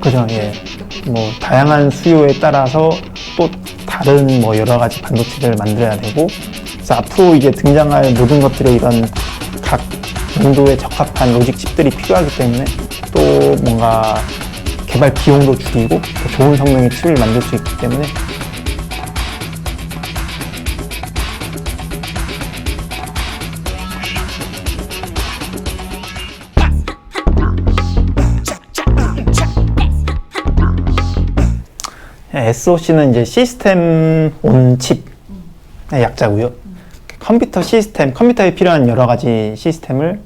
그죠, 예. 뭐 다양한 수요에 따라서 또 다른 뭐 여러 가지 반도체를 만들어야 되고, 그래서 앞으로 이제 등장할 모든 것들에 이런 각 용도에 적합한 로직 칩들이 필요하기 때문에 또 뭔가 개발 비용도 줄이고 더 좋은 성능의 칩을 만들 수 있기 때문에 SoC는 이제 시스템 온 칩의 약자고요. 컴퓨터 시스템, 컴퓨터에 필요한 여러 가지 시스템을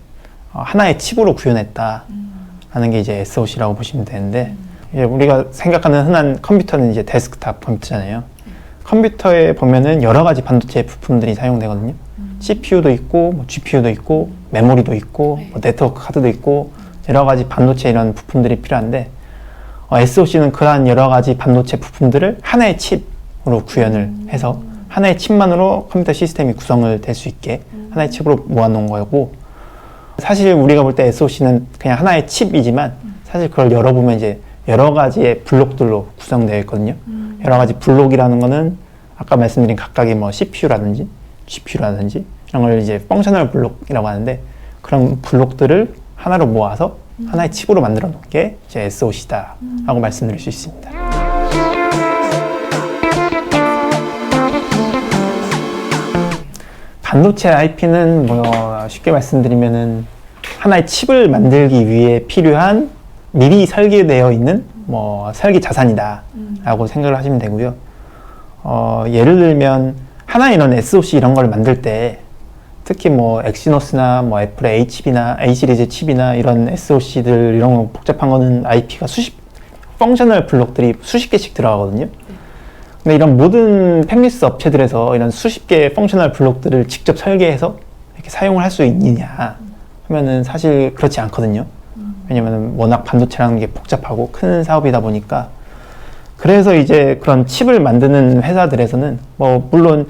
하나의 칩으로 구현했다 라는 게 이제 SoC라고 보시면 되는데, 우리가 생각하는 흔한 컴퓨터는 이제 데스크탑 컴퓨터잖아요. 컴퓨터에 보면은 여러 가지 반도체 부품들이 사용되거든요. CPU도 있고, 뭐 GPU도 있고, 메모리도 있고, 뭐 네트워크 카드도 있고, 여러 가지 반도체 이런 부품들이 필요한데, SoC는 그러한 여러 가지 반도체 부품들을 하나의 칩으로 구현을 해서 하나의 칩만으로 컴퓨터 시스템이 구성을 될 수 있게 하나의 칩으로 모아놓은 거고, 사실 우리가 볼 때 SoC는 그냥 하나의 칩이지만 사실 그걸 열어보면 이제 여러 가지의 블록들로 구성되어 있거든요. 여러 가지 블록이라는 거는 아까 말씀드린 각각의 뭐 CPU라든지 GPU라든지 이런 걸 이제 펑셔널 블록이라고 하는데, 그런 블록들을 하나로 모아서 하나의 칩으로 만들어 놓은 게 이제 SoC다 라고 말씀드릴 수 있습니다. 반도체 IP는 뭐 쉽게 말씀드리면은 하나의 칩을 만들기 위해 필요한 미리 설계되어 있는 뭐 설계 자산이다 라고 생각을 하시면 되고요. 예를 들면 하나의 이런 SoC 이런 걸 만들 때 특히 뭐 엑시노스나 뭐 애플의 A 시리즈 칩이나 이런 SoC들 이런 거 복잡한 거는 IP가 펑셔널 블록들이 수십 개씩 들어가거든요. 근데 이런 모든 팹리스 업체들에서 이런 수십 개의 펑셔널 블록들을 직접 설계해서 이렇게 사용을 할 수 있느냐 하면은 사실 그렇지 않거든요. 왜냐면 워낙 반도체라는 게 복잡하고 큰 사업이다 보니까. 그래서 이제 그런 칩을 만드는 회사들에서는 뭐 물론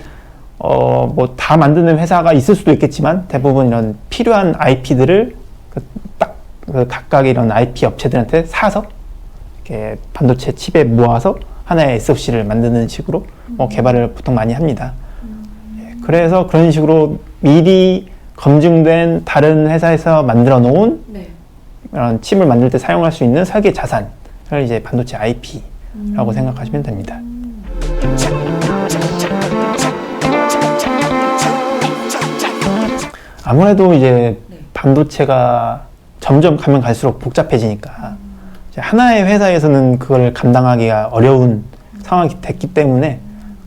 뭐 다 만드는 회사가 있을 수도 있겠지만 대부분 이런 필요한 IP들을 그 각각의 이런 IP 업체들한테 사서 이렇게 반도체 칩에 모아서 하나의 SoC를 만드는 식으로 개발을 보통 많이 합니다. 그래서 그런 식으로 미리 검증된 다른 회사에서 만들어 놓은 이런 칩을 만들 때 사용할 수 있는 설계 자산을 이제 반도체 IP라고 생각하시면 됩니다. 아무래도 이제 반도체가 점점 가면 갈수록 복잡해지니까 이제 하나의 회사에서는 그걸 감당하기가 어려운 상황이 됐기 때문에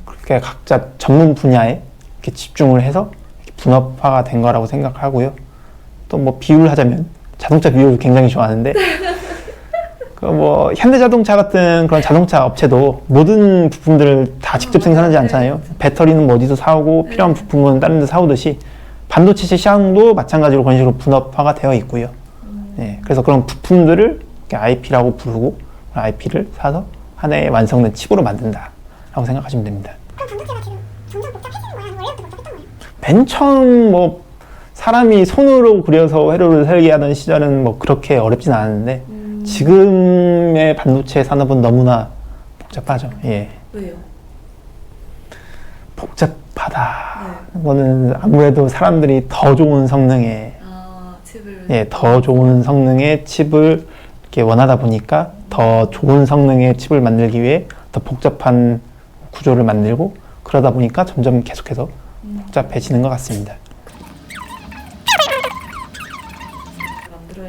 그렇게 각자 전문 분야에 이렇게 집중을 해서 이렇게 분업화가 된 거라고 생각하고요. 또 뭐 비유를 하자면 자동차 비유를 굉장히 좋아하는데 그 뭐 현대자동차 같은 그런 자동차 업체도 모든 부품들을 다 직접 생산하지 않잖아요. 배터리는 뭐 어디서 사오고 필요한 부품은 다른 데 사오듯이 반도체 시장도 마찬가지로 그런 식으로 분업화가 되어 있고요. 그래서 그런 부품들을 IP라고 부르고 IP를 사서 하나의 완성된 칩으로 만든다 라고 생각하시면 됩니다. 그럼 반도체가 지금 점점 복잡해지는 거야? 아니면 원래부터 복잡했던 거예요? 맨 처음 뭐 사람이 손으로 그려서 회로를 설계하던 시절은 뭐 그렇게 어렵진 않았는데 지금의 반도체 산업은 너무나 복잡하죠. 왜요? 복잡하다. 거는 아무래도 사람들이 더 좋은 성능의 칩을 더 좋은 성능의 칩을 이렇게 원하다 보니까 더 좋은 성능의 칩을 만들기 위해 더 복잡한 구조를 만들고 그러다 보니까 점점 계속해서 복잡해지는 것 같습니다.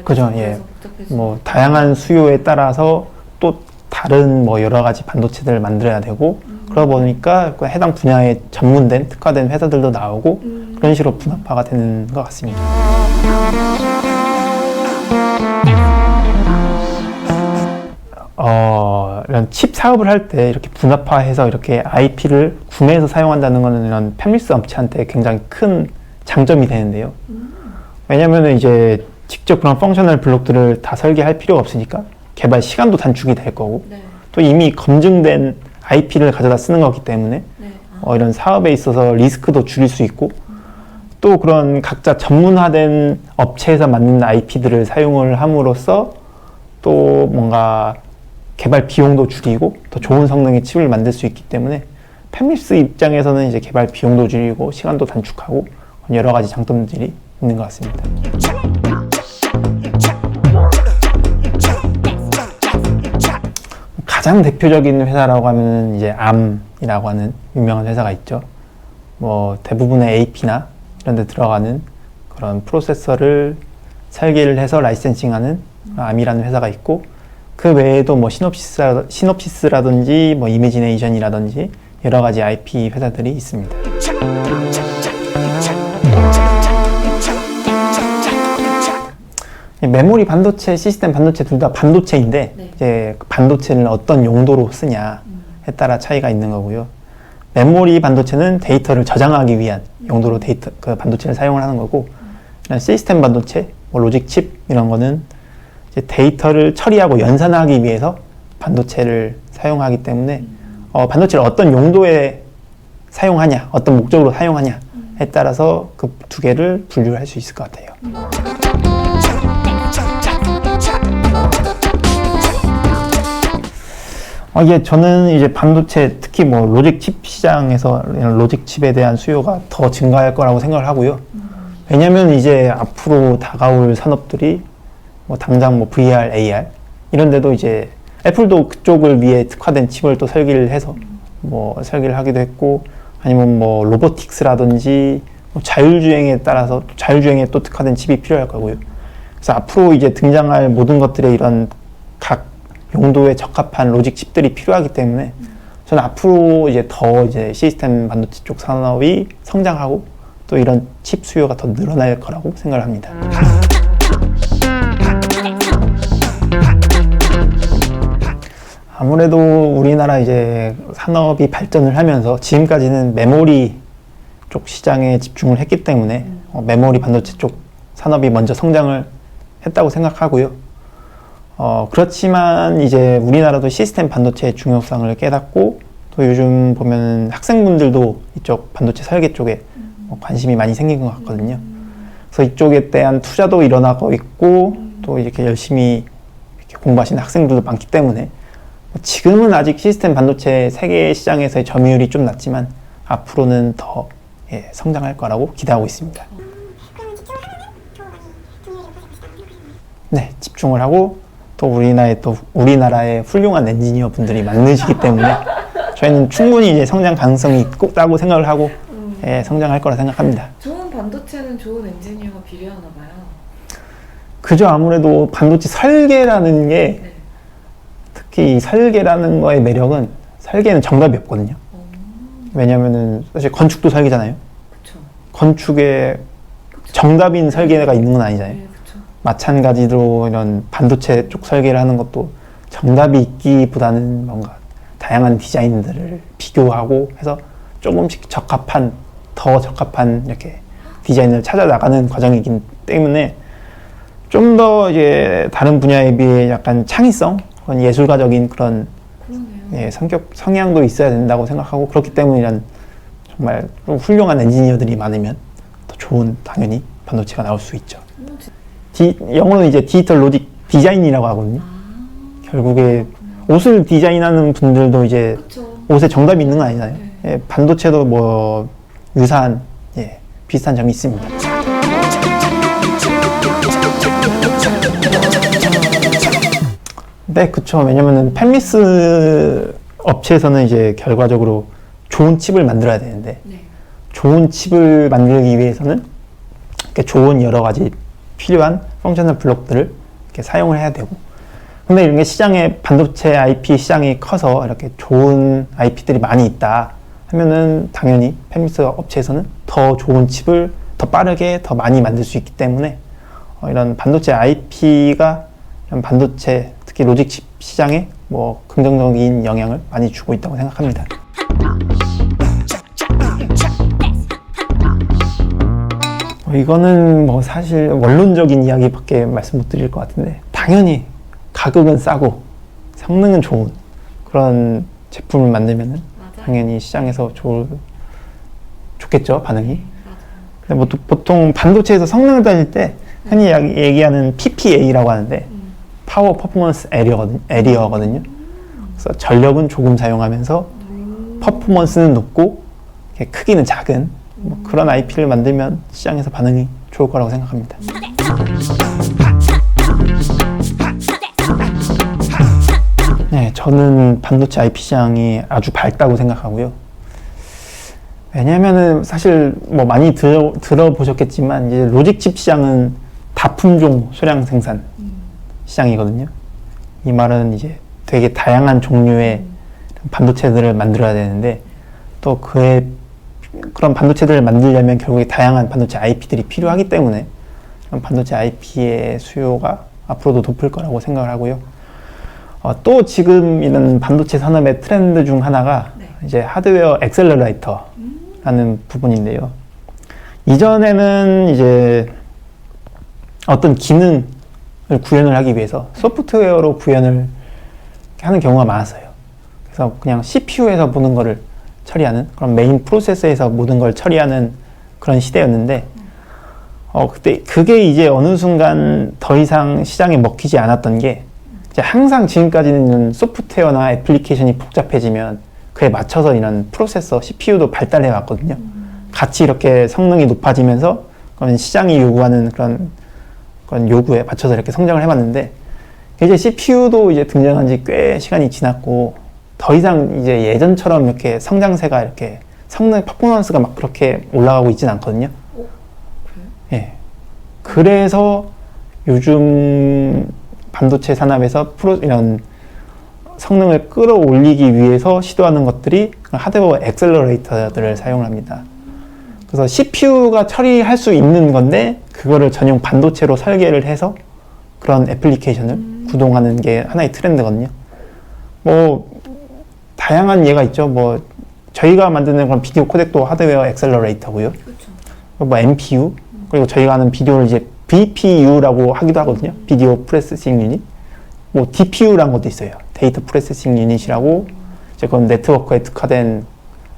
그죠, 뭐 다양한 수요에 따라서 또 다른 뭐 여러 가지 반도체들을 만들어야 되고 그러다 보니까 그 해당 분야에 전문된 특화된 회사들도 나오고 그런 식으로 분업화가 되는 것 같습니다. 이런 칩 사업을 할 때 이렇게 분업화해서 이렇게 IP를 구매해서 사용한다는 것은 이런 팹리스 업체한테 굉장히 큰 장점이 되는데요. 왜냐면은 이제 직접 그런 펑셔널 블록들을 다 설계할 필요가 없으니까 개발 시간도 단축이 될 거고 또 이미 검증된 IP를 가져다 쓰는 거기 때문에 이런 사업에 있어서 리스크도 줄일 수 있고 또 그런 각자 전문화된 업체에서 만든 IP들을 사용을 함으로써 또 뭔가 개발 비용도 줄이고 더 좋은 성능의 칩을 만들 수 있기 때문에 팹리스 입장에서는 이제 개발 비용도 줄이고 시간도 단축하고 여러 가지 장점들이 있는 것 같습니다. 가장 대표적인 회사라고 하면 이제 ARM이라고 하는 유명한 회사가 있죠. 뭐 대부분의 AP나 이런 데 들어가는 그런 프로세서를 설계를 해서 라이센싱하는 ARM이라는 회사가 있고, 그 외에도 뭐 시놉시스라든지 뭐 이미지네이션이라든지 여러 가지 IP 회사들이 있습니다. 메모리 반도체, 시스템 반도체 둘 다 반도체인데 네. 이제 그 반도체를 어떤 용도로 쓰냐에 따라 차이가 있는 거고요. 메모리 반도체는 데이터를 저장하기 위한 용도로 그 반도체를 사용을 하는 거고, 시스템 반도체, 뭐 로직 칩 이런 거는 이제 데이터를 처리하고 연산하기 위해서 반도체를 사용하기 때문에 반도체를 어떤 용도에 사용하냐, 어떤 목적으로 사용하냐에 따라서 그 두 개를 분류를 할 수 있을 것 같아요. 저는 이제 반도체, 특히 뭐 로직 칩 시장에서 로직 칩에 대한 수요가 더 증가할 거라고 생각을 하고요. 왜냐면 이제 앞으로 다가올 산업들이 뭐 당장 뭐 VR, AR 이런 데도 이제 애플도 그쪽을 위해 특화된 칩을 또 설계를 해서 뭐 설계를 하기도 했고, 아니면 뭐 로보틱스라든지 뭐 자율주행에 따라서 자율주행에 또 특화된 칩이 필요할 거고요. 그래서 앞으로 이제 등장할 모든 것들의 이런 각 용도에 적합한 로직 칩들이 필요하기 때문에 저는 앞으로 이제 더 이제 시스템 반도체 쪽 산업이 성장하고 또 이런 칩 수요가 더 늘어날 거라고 생각을 합니다. 아무래도 우리나라 이제 산업이 발전을 하면서 지금까지는 메모리 쪽 시장에 집중을 했기 때문에 메모리 반도체 쪽 산업이 먼저 성장을 했다고 생각하고요. 그렇지만 이제 우리나라도 시스템 반도체의 중요성을 깨닫고 또 요즘 보면 학생분들도 이쪽 반도체 설계 쪽에 관심이 많이 생긴 것 같거든요. 그래서 이쪽에 대한 투자도 일어나고 있고 또 이렇게 열심히 이렇게 공부하시는 학생들도 많기 때문에 지금은 아직 시스템 반도체 세계 시장에서의 점유율이 좀 낮지만 앞으로는 더 성장할 거라고 기대하고 있습니다. 네, 집중을 하고 또 우리나라의 훌륭한 엔지니어 분들이 많으시기 때문에 저희는 충분히 이제 성장 가능성이 있다고 생각을 하고 성장할 거라 생각합니다. 좋은 반도체는 좋은 엔지니어가 필요하나 봐요. 그죠. 아무래도 반도체 설계라는 게 네. 특히 설계라는 거의 매력은 설계는 정답이 없거든요. 왜냐면은 사실 건축도 설계잖아요. 그쵸. 건축에 정답인 설계가 있는 건 아니잖아요. 네, 그쵸. 마찬가지로 이런 반도체 쪽 설계를 하는 것도 정답이 있기보다는 뭔가 다양한 디자인들을 비교하고 해서 조금씩 더 적합한 이렇게 디자인을 찾아 나가는 과정이기 때문에 좀 더 이제 다른 분야에 비해 약간 창의성, 그런 예술가적인 그런 성향도 있어야 된다고 생각하고, 그렇기 때문에 이런 정말 좀 훌륭한 엔지니어들이 많으면 더 좋은 당연히 반도체가 나올 수 있죠. 영어로는 이제 디지털 로직 디자인이라고 하거든요. 결국에 옷을 디자인하는 분들도 이제 그쵸. 옷에 정답이 있는 건 아니잖아요. 반도체도 뭐 유사한 비슷한 점이 있습니다. 네, 그쵸. 왜냐면은 팹리스 업체에서는 이제 결과적으로 좋은 칩을 만들어야 되는데, 좋은 칩을 만들기 위해서는 이렇게 좋은 여러 가지 필요한 펑셔널 블록들을 이렇게 사용을 해야 되고, 근데 이런 게 반도체 IP 시장이 커서 이렇게 좋은 IP들이 많이 있다 하면은 당연히 팹리스 업체에서는 더 좋은 칩을 더 빠르게 더 많이 만들 수 있기 때문에 이런 반도체 IP가 이런 반도체 특히 로직 칩 시장에 뭐 긍정적인 영향을 많이 주고 있다고 생각합니다. 이거는 뭐 사실 원론적인 이야기밖에 말씀 못 드릴 것 같은데, 당연히 가격은 싸고 성능은 좋은 그런 제품을 만들면은 당연히 시장에서 좋겠죠, 반응이. 근데 뭐 보통 반도체에서 성능을 따질 때 흔히 얘기하는 PPA라고 하는데 파워 퍼포먼스 에리어거든요. 그래서 전력은 조금 사용하면서 퍼포먼스는 높고 이렇게 크기는 작은 뭐 그런 IP를 만들면 시장에서 반응이 좋을 거라고 생각합니다. 네, 저는 반도체 IP 시장이 아주 밝다고 생각하고요. 왜냐하면은 사실 뭐 많이 들어보셨겠지만 이제 로직칩 시장은 다품종 소량 생산 시장이거든요. 이 말은 이제 되게 다양한 종류의 반도체들을 만들어야 되는데 또 그런 반도체들을 만들려면 결국에 다양한 반도체 IP들이 필요하기 때문에 그런 반도체 IP의 수요가 앞으로도 높을 거라고 생각을 하고요. 또 지금 이런 반도체 산업의 트렌드 중 하나가 이제 하드웨어 엑셀러레이터라는 부분인데요. 이전에는 이제 어떤 기능을 구현을 하기 위해서 소프트웨어로 구현을 하는 경우가 많았어요. 그래서 그냥 CPU에서 모든 거를 처리하는 그런 메인 프로세서에서 모든 걸 처리하는 그런 시대였는데 그때 그게 이제 어느 순간 더 이상 시장에 먹히지 않았던 게 이제 항상 지금까지는 소프트웨어나 애플리케이션이 복잡해지면 그에 맞춰서 이런 프로세서 CPU도 발달해 왔거든요. 같이 이렇게 성능이 높아지면서 그런 시장이 요구하는 그런 요구에 맞춰서 이렇게 성장을 해왔는데 이제 CPU도 이제 등장한 지 꽤 시간이 지났고 더 이상 이제 예전처럼 이렇게 성장세가 이렇게 성능 퍼포먼스가 막 그렇게 올라가고 있진 않거든요. 그래요? 예. 그래서 요즘 반도체 산업에서 이런 성능을 끌어올리기 위해서 시도하는 것들이 하드웨어 엑셀러레이터들을 사용을 합니다. 그래서 CPU가 처리할 수 있는 건데 그거를 전용 반도체로 설계를 해서 그런 애플리케이션을 구동하는 게 하나의 트렌드거든요. 뭐 다양한 예가 있죠. 뭐 저희가 만드는 그런 비디오 코덱도 하드웨어 엑셀러레이터고요. 그렇죠. 뭐 MPU 그리고 저희가 하는 비디오를 이제 VPU라고 하기도 하거든요. 비디오 프로세싱 유닛. 뭐 DPU라는 것도 있어요. 데이터 프로세싱 유닛이라고 이제 그건 네트워크에 특화된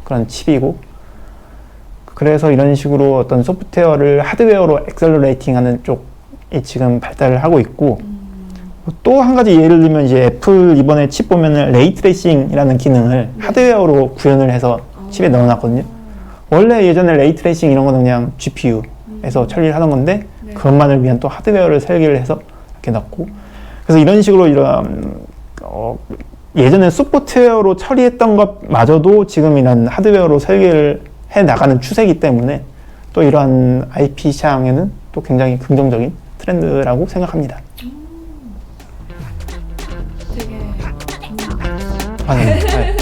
그런 칩이고. 그래서 이런 식으로 어떤 소프트웨어를 하드웨어로 엑셀러레이팅하는 쪽이 지금 발달을 하고 있고. 또 한 가지 예를 들면 이제 애플 이번에 칩 보면은 레이트레이싱이라는 기능을 하드웨어로 구현을 해서 칩에 넣어놨거든요. 원래 예전에 레이트레이싱 이런 거는 그냥 GPU에서 처리를 하던 건데 그것만을 위한 또 하드웨어를 설계를 해서 이렇게 넣고 그래서 이런 식으로 이런 예전에 소프트웨어로 처리했던 것마저도 지금 이런 하드웨어로 설계를 해 나가는 추세이기 때문에 또 이러한 IP 시장에는 또 굉장히 긍정적인 트렌드라고 생각합니다. 되게 네.